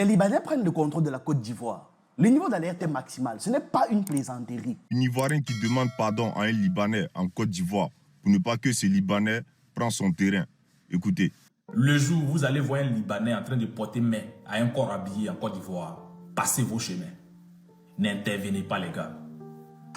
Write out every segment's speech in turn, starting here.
Les Libanais prennent le contrôle de la Côte d'Ivoire. Le niveau d'alerte est maximal. Ce n'est pas une plaisanterie. Un Ivoirien qui demande pardon à un Libanais en Côte d'Ivoire pour ne pas que ce Libanais prenne son terrain. Écoutez. Le jour où vous allez voir un Libanais en train de porter main à un corps habillé en Côte d'Ivoire, passez vos chemins. N'intervenez pas, les gars.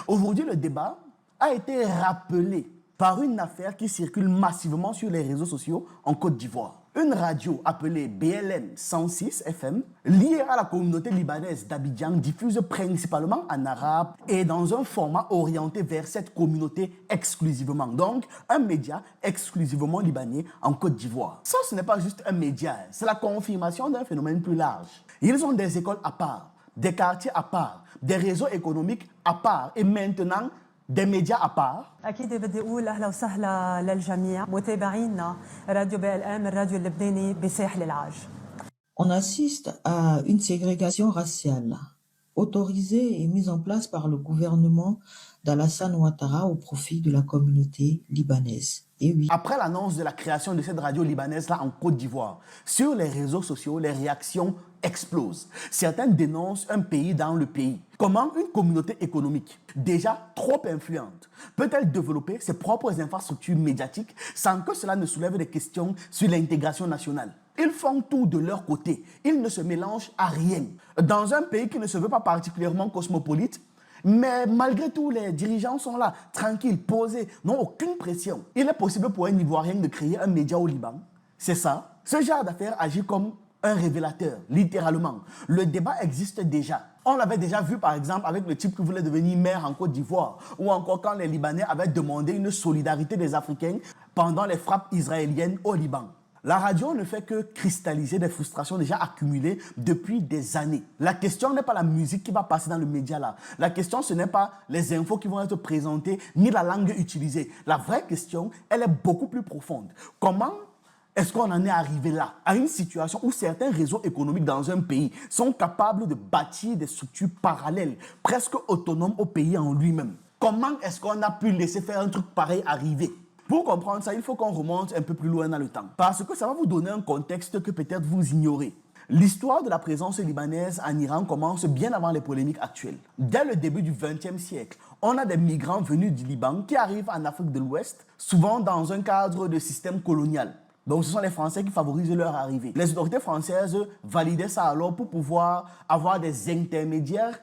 Aujourd'hui, le débat a été rappelé par une affaire qui circule massivement sur les réseaux sociaux en Côte d'Ivoire. Une radio appelée BLN 106 FM, liée à la communauté libanaise d'Abidjan, diffuse principalement en arabe et dans un format orienté vers cette communauté exclusivement. Donc, un média exclusivement libanais en Côte d'Ivoire. Ça, ce n'est pas juste un média, c'est la confirmation d'un phénomène plus large. Ils ont des écoles à part, des quartiers à part, des réseaux économiques à part et maintenant des médias à part. أكيد بدي أقول أهلا وسهلا للجميع متابعينا راديو BLM الراديو اللبناني بساحل العاج. On assiste à une ségrégation raciale autorisée et mise en place par le gouvernement d'Alassane Ouattara au profit de la communauté libanaise. Et oui. Après l'annonce de la création de cette radio libanaise-là en Côte d'Ivoire, sur les réseaux sociaux, les réactions explosent. Certains dénoncent un pays dans le pays. Comment une communauté économique, déjà trop influente, peut-elle développer ses propres infrastructures médiatiques sans que cela ne soulève des questions sur l'intégration nationale? Ils font tout de leur côté. Ils ne se mélangent à rien. Dans un pays qui ne se veut pas particulièrement cosmopolite, mais malgré tout, les dirigeants sont là, tranquilles, posés, n'ont aucune pression. Il est possible pour un Ivoirien de créer un média au Liban. C'est ça. Ce genre d'affaires agit comme un révélateur, littéralement. Le débat existe déjà. On l'avait déjà vu, par exemple, avec le type qui voulait devenir maire en Côte d'Ivoire, ou encore quand les Libanais avaient demandé une solidarité des Africains pendant les frappes israéliennes au Liban. La radio ne fait que cristalliser des frustrations déjà accumulées depuis des années. La question n'est pas la musique qui va passer dans le média là. La question, ce n'est pas les infos qui vont être présentées, ni la langue utilisée. La vraie question, elle est beaucoup plus profonde. Comment est-ce qu'on en est arrivé là, à une situation où certains réseaux économiques dans un pays sont capables de bâtir des structures parallèles, presque autonomes au pays en lui-même? Comment est-ce qu'on a pu laisser faire un truc pareil arriver? Pour comprendre ça, il faut qu'on remonte un peu plus loin dans le temps. Parce que ça va vous donner un contexte que peut-être vous ignorez. L'histoire de la présence libanaise en Iran commence bien avant les polémiques actuelles. Dès le début du XXe siècle, on a des migrants venus du Liban qui arrivent en Afrique de l'Ouest, souvent dans un cadre de système colonial. Donc ce sont les Français qui favorisent leur arrivée. Les autorités françaises validaient ça alors pour pouvoir avoir des intermédiaires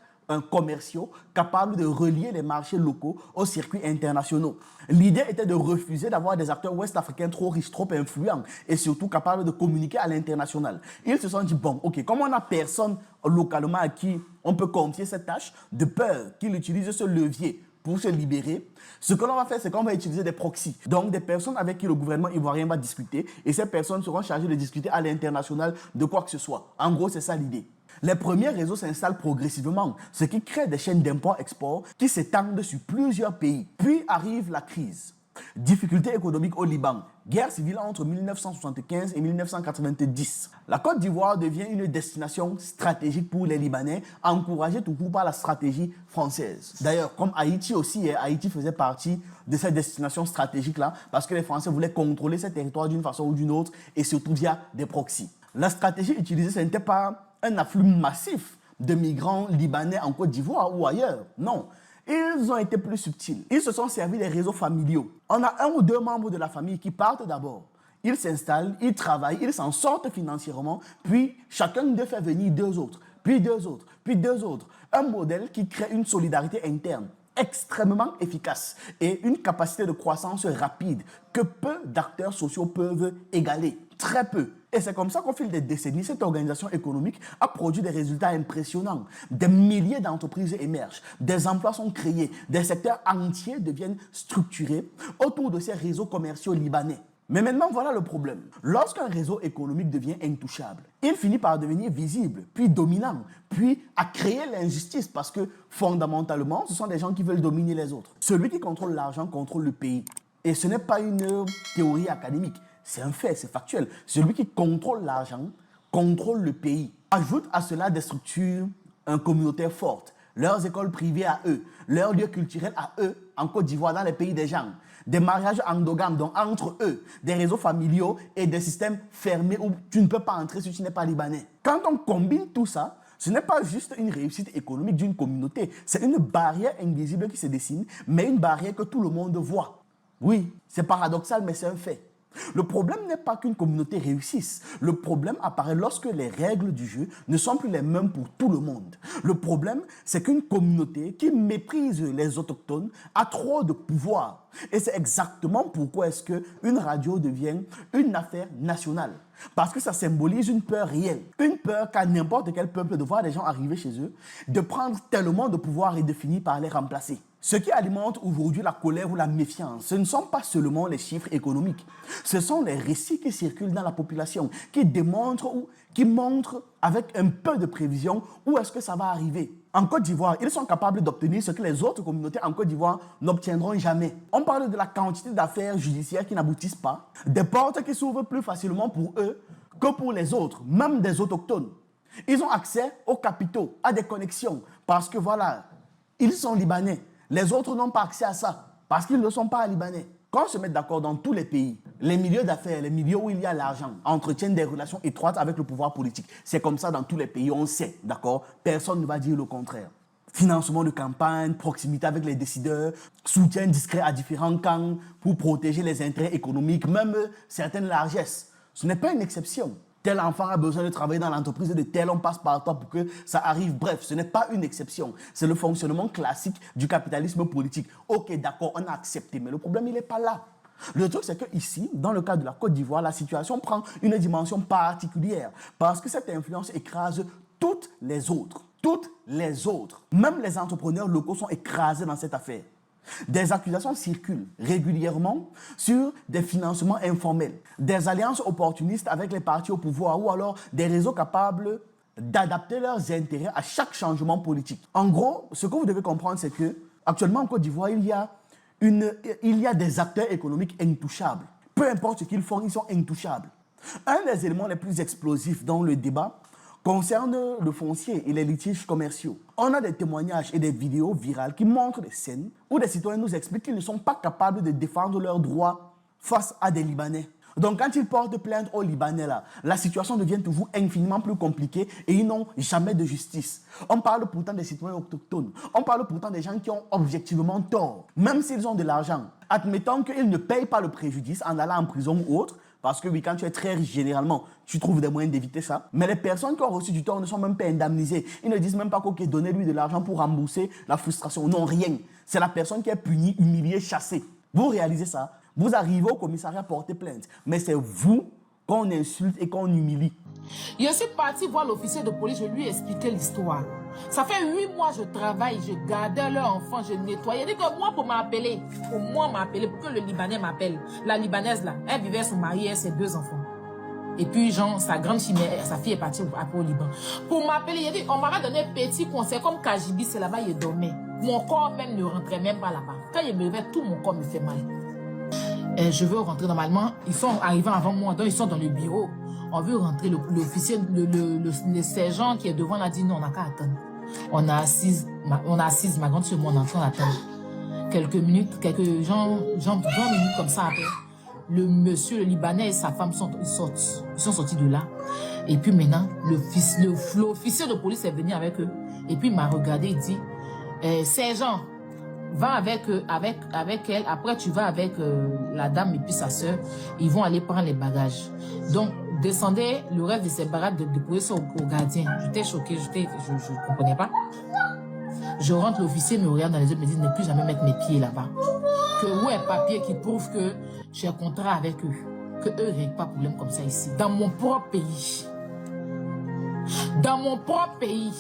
commerciaux capables de relier les marchés locaux aux circuits internationaux. L'idée était de refuser d'avoir des acteurs ouest-africains trop riches, trop influents et surtout capables de communiquer à l'international. Ils se sont dit, bon, ok, comme on n'a personne localement à qui on peut confier cette tâche, de peur qu'il utilise ce levier pour se libérer, ce que l'on va faire, c'est qu'on va utiliser des proxys. Donc, des personnes avec qui le gouvernement ivoirien va discuter et ces personnes seront chargées de discuter à l'international de quoi que ce soit. En gros, c'est ça l'idée. Les premiers réseaux s'installent progressivement, ce qui crée des chaînes d'import-export qui s'étendent sur plusieurs pays. Puis arrive la crise. Difficultés économiques au Liban, guerre civile entre 1975 et 1990. La Côte d'Ivoire devient une destination stratégique pour les Libanais, encouragée tout court par la stratégie française. D'ailleurs, comme Haïti aussi, Haïti faisait partie de cette destination stratégique-là, parce que les Français voulaient contrôler ces territoires d'une façon ou d'une autre, et surtout via des proxys. La stratégie utilisée, ce n'était pas un afflux massif de migrants libanais en Côte d'Ivoire ou ailleurs. Non, ils ont été plus subtils. Ils se sont servis des réseaux familiaux. On a un ou deux membres de la famille qui partent d'abord. Ils s'installent, ils travaillent, ils s'en sortent financièrement, puis chacun d'eux fait venir deux autres, puis deux autres, puis deux autres. Un modèle qui crée une solidarité interne extrêmement efficace et une capacité de croissance rapide que peu d'acteurs sociaux peuvent égaler. Très peu. Et c'est comme ça qu'au fil des décennies, cette organisation économique a produit des résultats impressionnants. Des milliers d'entreprises émergent, des emplois sont créés, des secteurs entiers deviennent structurés autour de ces réseaux commerciaux libanais. Mais maintenant, voilà le problème. Lorsqu'un réseau économique devient intouchable, il finit par devenir visible, puis dominant, puis à créer l'injustice parce que fondamentalement, ce sont des gens qui veulent dominer les autres. Celui qui contrôle l'argent contrôle le pays. Et ce n'est pas une théorie académique, c'est un fait, c'est factuel. Celui qui contrôle l'argent contrôle le pays. Ajoute à cela des structures communautaires fortes, leurs écoles privées à eux, leurs lieux culturels à eux en Côte d'Ivoire, dans les pays des gens. Des mariages endogames, donc entre eux, des réseaux familiaux et des systèmes fermés où tu ne peux pas entrer si tu n'es pas libanais. Quand on combine tout ça, ce n'est pas juste une réussite économique d'une communauté, c'est une barrière invisible qui se dessine, mais une barrière que tout le monde voit. Oui, c'est paradoxal, mais c'est un fait. Le problème n'est pas qu'une communauté réussisse. Le problème apparaît lorsque les règles du jeu ne sont plus les mêmes pour tout le monde. Le problème, c'est qu'une communauté qui méprise les autochtones a trop de pouvoir. Et c'est exactement pourquoi est-ce qu'une radio devient une affaire nationale. Parce que ça symbolise une peur réelle. Une peur qu'a n'importe quel peuple de voir des gens arriver chez eux, de prendre tellement de pouvoir et de finir par les remplacer. Ce qui alimente aujourd'hui la colère ou la méfiance, ce ne sont pas seulement les chiffres économiques. Ce sont les récits qui circulent dans la population, qui démontrent ou qui montrent avec un peu de prévision où est-ce que ça va arriver. En Côte d'Ivoire, ils sont capables d'obtenir ce que les autres communautés en Côte d'Ivoire n'obtiendront jamais. On parle de la quantité d'affaires judiciaires qui n'aboutissent pas, des portes qui s'ouvrent plus facilement pour eux que pour les autres, même des autochtones. Ils ont accès aux capitaux, à des connexions, parce que voilà, ils sont libanais. Les autres n'ont pas accès à ça, parce qu'ils ne sont pas libanais. Quand on se met d'accord dans tous les pays, les milieux d'affaires, les milieux où il y a l'argent, entretiennent des relations étroites avec le pouvoir politique. C'est comme ça dans tous les pays, on sait, d'accord? Personne ne va dire le contraire. Financement de campagne, proximité avec les décideurs, soutien discret à différents camps pour protéger les intérêts économiques, même certaines largesses. Ce n'est pas une exception. Tel enfant a besoin de travailler dans l'entreprise de tel, on passe par toi pour que ça arrive. Bref, ce n'est pas une exception. C'est le fonctionnement classique du capitalisme politique. Ok, d'accord, on a accepté, mais le problème, il n'est pas là. Le truc, c'est qu'ici, dans le cas de la Côte d'Ivoire, la situation prend une dimension particulière parce que cette influence écrase toutes les autres. Toutes les autres. Même les entrepreneurs locaux sont écrasés dans cette affaire. Des accusations circulent régulièrement sur des financements informels, des alliances opportunistes avec les partis au pouvoir ou alors des réseaux capables d'adapter leurs intérêts à chaque changement politique. En gros, ce que vous devez comprendre, c'est que actuellement en Côte d'Ivoire, il y a des acteurs économiques intouchables. Peu importe ce qu'ils font, ils sont intouchables. Un des éléments les plus explosifs dans le débat concerne le foncier et les litiges commerciaux. On a des témoignages et des vidéos virales qui montrent des scènes où des citoyens nous expliquent qu'ils ne sont pas capables de défendre leurs droits face à des Libanais. Donc quand ils portent plainte aux Libanais, là, la situation devient toujours infiniment plus compliquée et ils n'ont jamais de justice. On parle pourtant des citoyens autochtones. On parle pourtant des gens qui ont objectivement tort, même s'ils ont de l'argent. Admettons qu'ils ne payent pas le préjudice en allant en prison ou autre, parce que oui, quand tu es très riche, généralement, tu trouves des moyens d'éviter ça. Mais les personnes qui ont reçu du tort ne sont même pas indemnisées. Ils ne disent même pas OK, donnez-lui de l'argent pour rembourser la frustration. Non, rien. C'est la personne qui est punie, humiliée, chassée. Vous réalisez ça? Vous arrivez au commissariat porter plainte. Mais c'est vous qu'on insulte et qu'on humilie. Je suis partie voir l'officier de police, je lui ai expliqué l'histoire. Ça fait 8 mois que je travaille, je gardais leur enfant, je nettoyais. Il dit que moi, pour m'appeler, pour que le Libanais m'appelle. La Libanaise, là, elle vivait son mari et ses 2 enfants. Et puis, genre, sa grande chimère, sa fille est partie après au Liban. Pour m'appeler, il dit, on m'a donné un petit conseil, comme Kajibi, c'est là-bas, il dormait. Mon corps même ne rentrait même pas là-bas. Quand il me réveille, tout mon corps me fait mal. Et je veux rentrer normalement. Ils sont arrivés avant moi, donc ils sont dans le bureau. On veut rentrer, l'officier, le sergent qui est devant, on a dit non, on n'a qu'à attendre. On a assise, ma grande sur moi, on est en train d'attendre. Quelques minutes, 20 minutes comme ça après. Le monsieur, le Libanais et sa femme sont sortis de là. Et puis maintenant, l'officier de police est venu avec eux. Et puis il m'a regardé, il dit, sergent, va avec elle. Après, tu vas avec la dame et puis sa soeur. Ils vont aller prendre les bagages. Donc, descendez le reste de ces bagages, déposer ça au gardien. J'étais choquée, je ne comprenais pas. Je rentre, l'officier me regarde dans les yeux, me dit ne plus jamais mettre mes pieds là-bas. Que où est un papier qui prouve que j'ai un contrat avec eux. Que eux ne règlent pas de problème comme ça ici. Dans mon propre pays. Dans mon propre pays.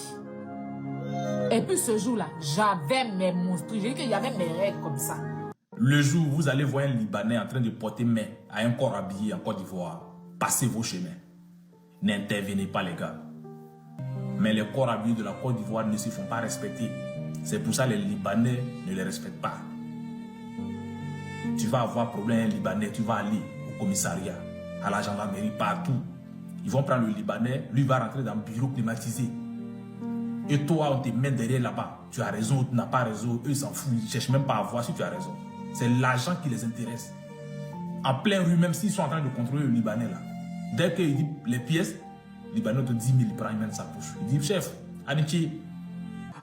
Et puis ce jour-là, j'avais mes monstres. J'ai dit qu'il y avait mes règles comme ça. Le jour où vous allez voir un Libanais en train de porter main à un corps habillé en Côte d'Ivoire, passez vos chemins. N'intervenez pas, les gars. Mais les corps habillés de la Côte d'Ivoire ne se font pas respecter. C'est pour ça que les Libanais ne les respectent pas. Tu vas avoir problème un Libanais, tu vas aller au commissariat, à la gendarmerie, partout. Ils vont prendre le Libanais, lui va rentrer dans le bureau climatisé. Et toi, on te met derrière là-bas. Tu as raison, tu n'as pas raison. Eux, ils s'en foutent. Ils ne cherchent même pas à voir si tu as raison. C'est l'argent qui les intéresse. En plein rue, même s'ils sont en train de contrôler le Libanais là. Dès qu'il dit les pièces, le Libanais te dit 10 000, il prend, il met dans sa poche. Il dit, chef, Anichi.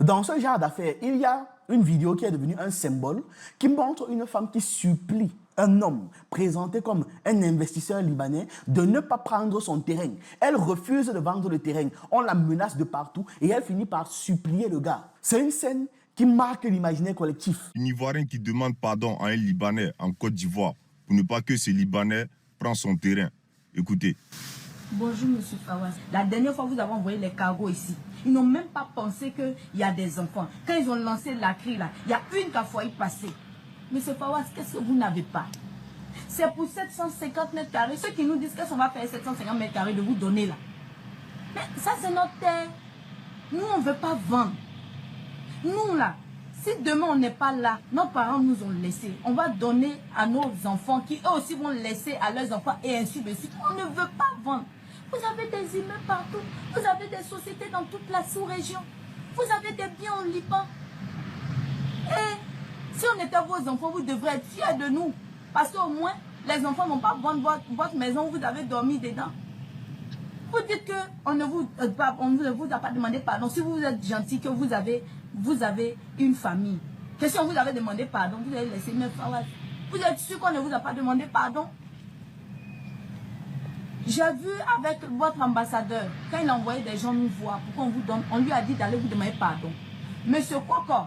Dans ce genre d'affaires, il y a une vidéo qui est devenue un symbole qui montre une femme qui supplie un homme présenté comme un investisseur libanais de ne pas prendre son terrain. Elle refuse de vendre le terrain. On la menace de partout et elle finit par supplier le gars. C'est une scène qui marque l'imaginaire collectif. Un Ivoirien qui demande pardon à un Libanais en Côte d'Ivoire pour ne pas que ce Libanais prenne son terrain. Écoutez. Bonjour, monsieur Fawaz. La dernière fois, vous avez envoyé les cargos ici. Ils n'ont même pas pensé qu'il y a des enfants. Quand ils ont lancé la cri là, il y a une qui a failli passer. Monsieur Fawaz, qu'est-ce que vous n'avez pas? C'est pour 750 mètres carrés. Ceux qui nous disent qu'est-ce qu'on va faire 750 mètres carrés de vous donner là. Mais ça, c'est notre terre. Nous, on ne veut pas vendre. Nous, là, si demain on n'est pas là, nos parents nous ont laissé. On va donner à nos enfants qui eux aussi vont laisser à leurs enfants et ainsi de suite. On ne veut pas vendre. Vous avez des immeubles partout. Vous avez des sociétés dans toute la sous-région. Vous avez des biens au Liban. Et si on était vos enfants, vous devrez être fiers de nous. Parce qu'au moins, les enfants ne vont pas vendre votre maison où vous avez dormi dedans. Vous dites qu'on ne vous a pas demandé pardon. Si vous êtes gentil, que vous avez une famille. Que si on vous avait demandé pardon, vous allez laisser mes frères. Vous êtes sûr qu'on ne vous a pas demandé pardon? J'ai vu avec votre ambassadeur, quand il a envoyé des gens nous voir, pour qu'on vous donne, on lui a dit d'aller vous demander pardon. Monsieur Koko,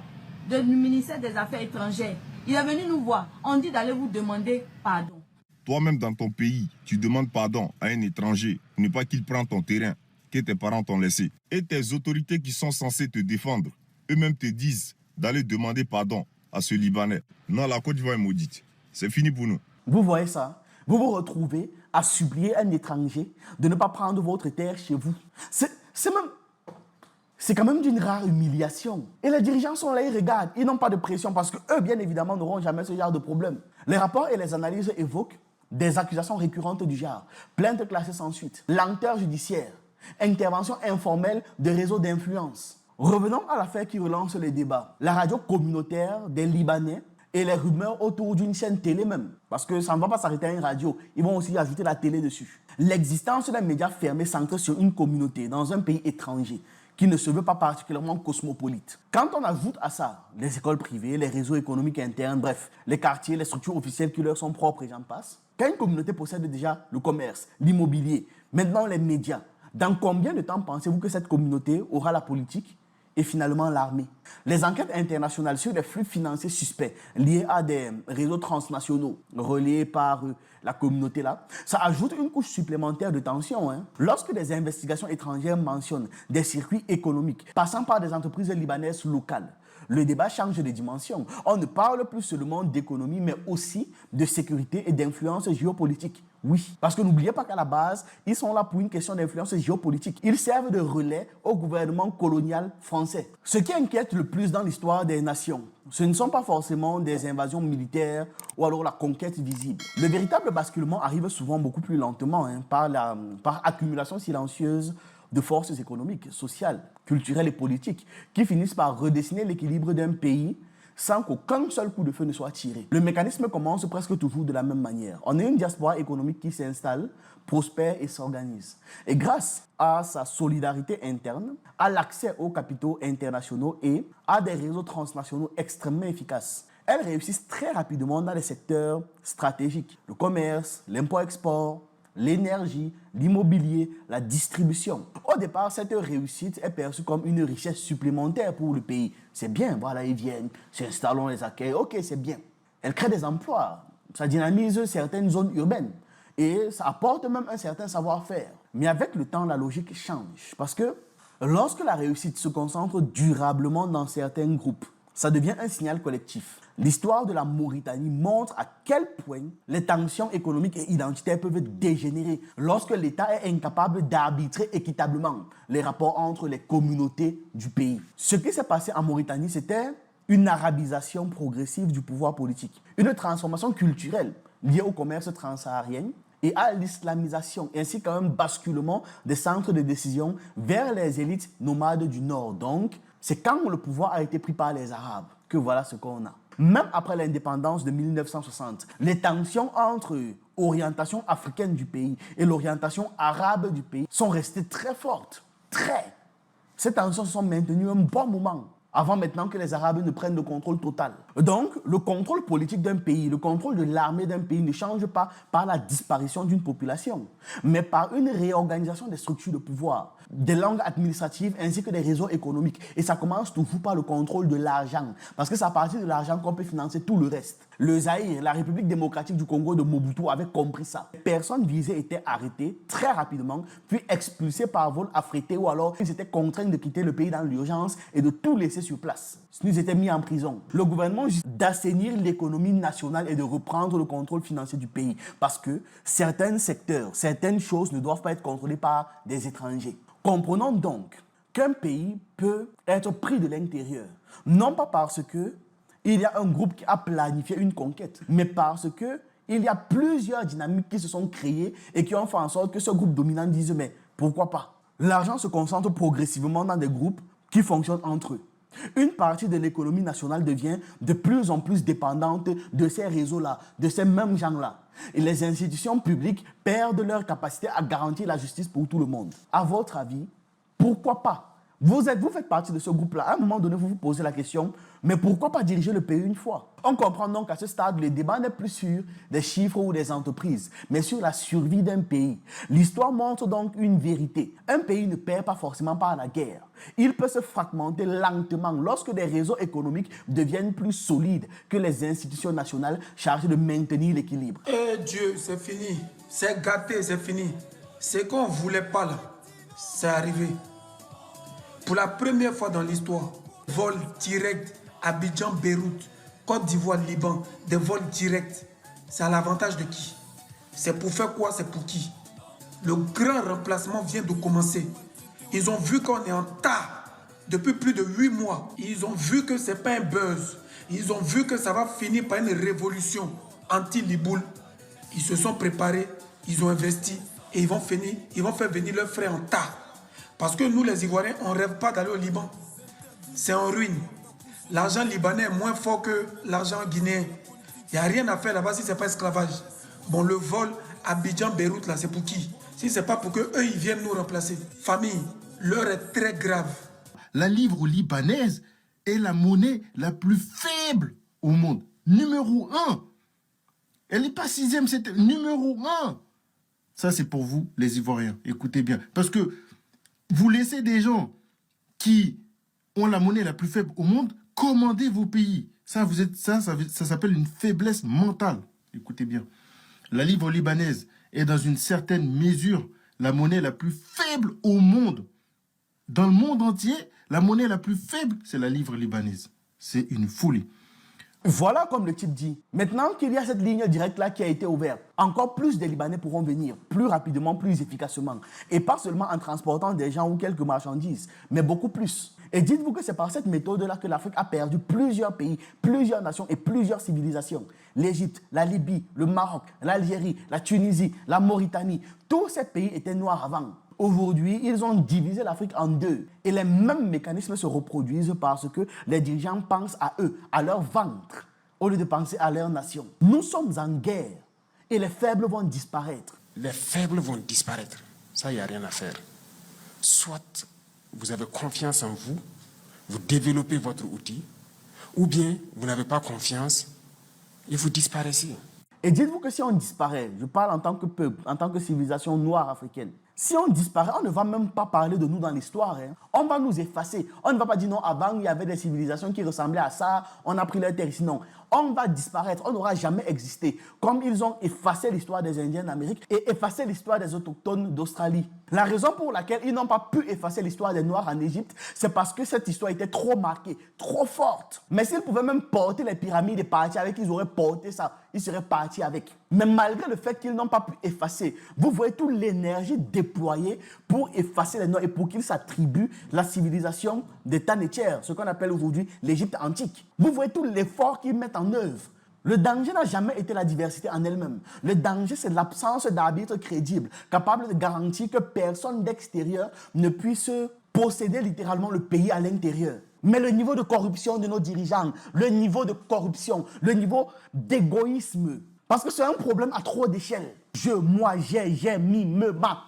du ministère des Affaires étrangères, il est venu nous voir, on dit d'aller vous demander pardon. Toi-même dans ton pays, tu demandes pardon à un étranger pour ne pas qu'il prenne ton terrain que tes parents t'ont laissé. Et tes autorités qui sont censées te défendre, eux-mêmes te disent d'aller demander pardon à ce Libanais. Non, la Côte d'Ivoire est maudite. C'est fini pour nous. Vous voyez ça? Vous vous retrouvez à supplier un étranger de ne pas prendre votre terre chez vous. C'est quand même d'une rare humiliation. Et les dirigeants sont là, ils regardent, ils n'ont pas de pression parce qu'eux, bien évidemment, n'auront jamais ce genre de problème. Les rapports et les analyses évoquent des accusations récurrentes du genre, plaintes classées sans suite, lenteur judiciaire, intervention informelle de réseaux d'influence. Revenons à l'affaire qui relance les débats. La radio communautaire des Libanais et les rumeurs autour d'une chaîne télé même. Parce que ça ne va pas s'arrêter à une radio. Ils vont aussi ajouter la télé dessus. L'existence d'un média fermé centré sur une communauté dans un pays étranger qui ne se veut pas particulièrement cosmopolite. Quand on ajoute à ça les écoles privées, les réseaux économiques internes, bref, les quartiers, les structures officielles qui leur sont propres et j'en passe, quand une communauté possède déjà le commerce, l'immobilier, maintenant les médias, dans combien de temps pensez-vous que cette communauté aura la politique et finalement l'armée? Les enquêtes internationales sur les flux financiers suspects liés à des réseaux transnationaux relayés par la communauté là, ça ajoute une couche supplémentaire de tension. Lorsque des investigations étrangères mentionnent des circuits économiques passant par des entreprises libanaises locales, le débat change de dimension. On ne parle plus seulement d'économie, mais aussi de sécurité et d'influence géopolitique. Oui, parce que n'oubliez pas qu'à la base, ils sont là pour une question d'influence géopolitique. Ils servent de relais au gouvernement colonial français. Ce qui inquiète le plus dans l'histoire des nations, ce ne sont pas forcément des invasions militaires ou alors la conquête visible. Le véritable basculement arrive souvent beaucoup plus lentement, par accumulation silencieuse de forces économiques, sociales, culturelles et politiques qui finissent par redessiner l'équilibre d'un pays sans qu'aucun seul coup de feu ne soit tiré. Le mécanisme commence presque toujours de la même manière. On est une diaspora économique qui s'installe, prospère et s'organise. Et grâce à sa solidarité interne, à l'accès aux capitaux internationaux et à des réseaux transnationaux extrêmement efficaces, elles réussissent très rapidement dans les secteurs stratégiques. Le commerce, l'import-export, l'énergie, l'immobilier, la distribution. Au départ, cette réussite est perçue comme une richesse supplémentaire pour le pays. C'est bien, voilà, ils viennent, s'installent, on les accueille, ok, c'est bien. Elle crée des emplois, ça dynamise certaines zones urbaines et ça apporte même un certain savoir-faire. Mais avec le temps, la logique change parce que lorsque la réussite se concentre durablement dans certains groupes, ça devient un signal collectif. L'histoire de la Mauritanie montre à quel point les tensions économiques et identitaires peuvent dégénérer lorsque l'État est incapable d'arbitrer équitablement les rapports entre les communautés du pays. Ce qui s'est passé en Mauritanie, c'était une arabisation progressive du pouvoir politique, une transformation culturelle liée au commerce transsaharien et à l'islamisation, ainsi qu'à un basculement des centres de décision vers les élites nomades du Nord. Donc, c'est quand le pouvoir a été pris par les Arabes que voilà ce qu'on a. Même après l'indépendance de 1960, les tensions entre l'orientation africaine du pays et l'orientation arabe du pays sont restées très fortes. Très. Ces tensions se sont maintenues un bon moment, avant maintenant que les Arabes ne prennent le contrôle total. Donc, le contrôle politique d'un pays, le contrôle de l'armée d'un pays ne change pas par la disparition d'une population, mais par une réorganisation des structures de pouvoir, des langues administratives ainsi que des réseaux économiques. Et ça commence toujours par le contrôle de l'argent, parce que c'est à partir de l'argent qu'on peut financer tout le reste. Le Zaïre, la République démocratique du Congo de Mobutu avait compris ça. Les personnes visées étaient arrêtées très rapidement, puis expulsées par vol affrété ou alors ils étaient contraints de quitter le pays dans l'urgence et de tout laisser sur place. Ils étaient mis en prison. Le gouvernement d'assainir l'économie nationale et de reprendre le contrôle financier du pays parce que certains secteurs, certaines choses ne doivent pas être contrôlées par des étrangers. Comprenons donc qu'un pays peut être pris de l'intérieur, non pas parce que il y a un groupe qui a planifié une conquête, mais parce que il y a plusieurs dynamiques qui se sont créées et qui ont fait en sorte que ce groupe dominant dise mais pourquoi pas? L'argent se concentre progressivement dans des groupes qui fonctionnent entre eux. Une partie de l'économie nationale devient de plus en plus dépendante de ces réseaux-là, de ces mêmes gens-là. Et les institutions publiques perdent leur capacité à garantir la justice pour tout le monde. À votre avis, pourquoi pas? Vous faites partie de ce groupe-là. À un moment donné, vous vous posez la question, mais pourquoi pas diriger le pays une fois? On comprend donc qu'à ce stade, le débat n'est plus sur des chiffres ou des entreprises, mais sur la survie d'un pays. L'histoire montre donc une vérité. Un pays ne perd pas forcément par la guerre. Il peut se fragmenter lentement lorsque des réseaux économiques deviennent plus solides que les institutions nationales chargées de maintenir l'équilibre. Eh Dieu, c'est fini. C'est gâté, c'est fini. Ce qu'on ne voulait pas là, c'est arrivé. Pour la première fois dans l'histoire, vol direct Abidjan-Beyrouth, Côte d'Ivoire, Liban, des vols directs. C'est à l'avantage de qui? C'est pour faire quoi? C'est pour qui? Le grand remplacement vient de commencer. Ils ont vu qu'on est en tas depuis plus de 8 mois. Ils ont vu que ce n'est pas un buzz. Ils ont vu que ça va finir par une révolution anti-Liboul. Ils se sont préparés, ils ont investi et ils vont faire venir leurs frères en tas. Parce que nous, les Ivoiriens, on ne rêve pas d'aller au Liban. C'est en ruine. L'argent libanais est moins fort que l'argent guinéen. Il n'y a rien à faire là-bas si ce n'est pas esclavage. Bon, le vol Abidjan-Beyrouth, là, c'est pour qui? Si ce n'est pas pour qu'eux, ils viennent nous remplacer. Famille, l'heure est très grave. La livre libanaise est la monnaie la plus faible au monde. Numéro 1. Elle n'est pas 6e, c'est numéro 1. Ça, c'est pour vous, les Ivoiriens. Écoutez bien. Parce que vous laissez des gens qui ont la monnaie la plus faible au monde commander vos pays. Ça s'appelle une faiblesse mentale. Écoutez bien. La livre libanaise est dans une certaine mesure la monnaie la plus faible au monde. Dans le monde entier, la monnaie la plus faible, c'est la livre libanaise. C'est une folie. Voilà comme le titre dit. Maintenant qu'il y a cette ligne directe-là qui a été ouverte, encore plus de Libanais pourront venir plus rapidement, plus efficacement. Et pas seulement en transportant des gens ou quelques marchandises, mais beaucoup plus. Et dites-vous que c'est par cette méthode-là que l'Afrique a perdu plusieurs pays, plusieurs nations et plusieurs civilisations. L'Égypte, la Libye, le Maroc, l'Algérie, la Tunisie, la Mauritanie, tous ces pays étaient noirs avant. Aujourd'hui, ils ont divisé l'Afrique en deux. Et les mêmes mécanismes se reproduisent parce que les dirigeants pensent à eux, à leur ventre, au lieu de penser à leur nation. Nous sommes en guerre et les faibles vont disparaître. Les faibles vont disparaître. Ça, il n'y a rien à faire. Soit vous avez confiance en vous, vous développez votre outil, ou bien vous n'avez pas confiance et vous disparaissez. Et dites-vous que si on disparaît, je parle en tant que peuple, en tant que civilisation noire africaine, si on disparaît, on ne va même pas parler de nous dans l'histoire. On va nous effacer. On ne va pas dire non, avant il y avait des civilisations qui ressemblaient à ça, on a pris leur terre ici. Non, on va disparaître, on n'aura jamais existé. Comme ils ont effacé l'histoire des Indiens d'Amérique et effacé l'histoire des autochtones d'Australie. La raison pour laquelle ils n'ont pas pu effacer l'histoire des Noirs en Égypte, c'est parce que cette histoire était trop marquée, trop forte. Mais s'ils pouvaient même porter les pyramides et partir avec, ils auraient porté ça, ils seraient partis avec. Mais malgré le fait qu'ils n'ont pas pu effacer, vous voyez toute l'énergie déployée pour effacer les Noirs et pour qu'ils s'attribuent la civilisation des Tanetières, ce qu'on appelle aujourd'hui l'Égypte antique. Vous voyez tout l'effort qu'ils mettent en œuvre Le danger n'a jamais été la diversité en elle-même. Le danger, c'est l'absence d'arbitre crédible, capable de garantir que personne d'extérieur ne puisse posséder littéralement le pays à l'intérieur. Mais le niveau de corruption de nos dirigeants, le niveau de corruption, le niveau d'égoïsme, parce que c'est un problème à trop d'échelles. Je, moi, j'ai, mi, me, ma.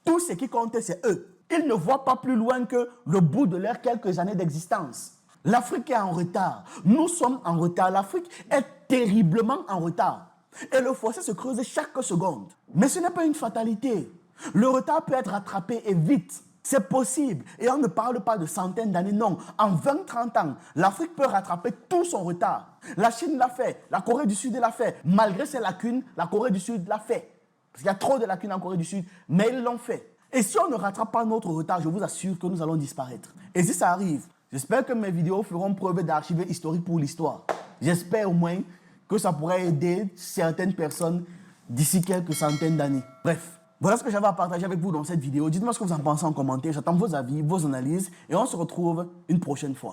Tout ce qui compte, c'est eux. Ils ne voient pas plus loin que le bout de leurs quelques années d'existence. L'Afrique est en retard. Nous sommes en retard. L'Afrique est terriblement en retard. Et le fossé se creuse chaque seconde. Mais ce n'est pas une fatalité. Le retard peut être rattrapé et vite. C'est possible. Et on ne parle pas de centaines d'années, non. En 20-30 ans, l'Afrique peut rattraper tout son retard. La Chine l'a fait. La Corée du Sud l'a fait. Malgré ses lacunes, la Corée du Sud l'a fait. Parce qu'il y a trop de lacunes en Corée du Sud, mais ils l'ont fait. Et si on ne rattrape pas notre retard, je vous assure que nous allons disparaître. Et si ça arrive, j'espère que mes vidéos feront preuve d'archives historiques pour l'histoire. J'espère au moins que ça pourrait aider certaines personnes d'ici quelques centaines d'années. Bref, voilà ce que j'avais à partager avec vous dans cette vidéo. Dites-moi ce que vous en pensez en commentaire. J'attends vos avis, vos analyses et on se retrouve une prochaine fois.